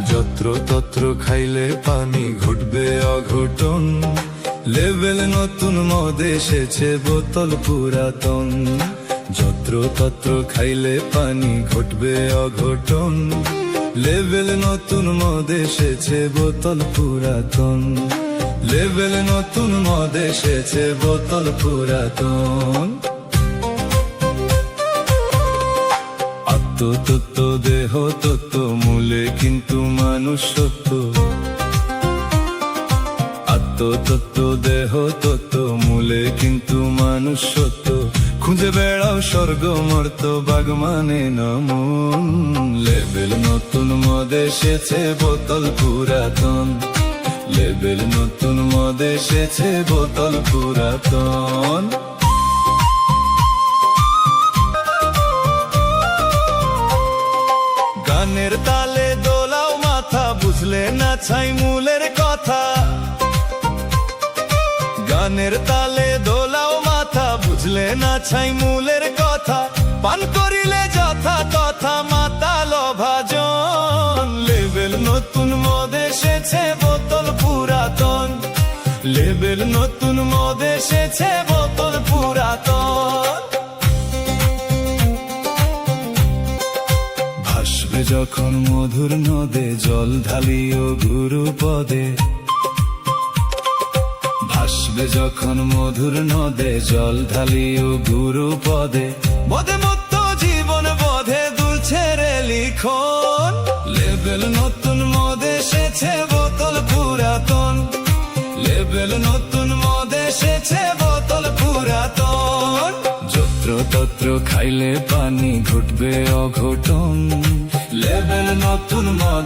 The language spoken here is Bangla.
যত্র তত্র খাইলে পানি ঘটবে অঘটন, লেভেল নতুন মদ এসেছে বোতল পুরাতন। যত্র তত্র খাইলে পানি ঘটবে অঘটন, লেভেল নতুন মদ এসেছে বোতল পুরাতন। লেভেল নতুন মদ এসেছে বোতল পুরাতন। আত্মতত্ত্ব দেহ তত্ত্ব মূলে কিন্তু মানুষ সত্য। আত্মতত্ত্ব দেহ তত্ত্ব মূলে কিন্তু মানুষ সত্য। খুঁজে বেড়াও স্বর্গ মর্ত বাগ মানে না মন। লেভেল নতুন মদ এসেছে বোতল পুরাতন, লেভেল নতুন মদ এসেছে বোতল পুরাতন। গানের তালে দোলাও মাথা, বুঝলে না ছাই মূলের কথা। গানের তালে দোলাও মাথা, বুঝলে না ছাই মূলের কথা। পান করিলে যথা তথা মাতাল ভাজন। লেভেল নতুন মদ এসেছে বোতল পুরাতন, লেভেল নতুন মদ এসেছে বোতল পুরাতন। ভাসবে যখন মধুর নদে জল ঢালিও গুরু পদে। ভাসবে যখন মধুর নদে জল ঢালিও গুরু পদে। বদে মুক্ত জীবন বধে দুলছে রে লিখন। লেভেল নতুন মদ এসেছে বোতল পুরাতন, লেভেল নতুন মদ এসেছে বোতল পুরাতন। যত্র তত্র খাইলে পানি ঘটবে অঘটন, লেভেল নতুন মদ।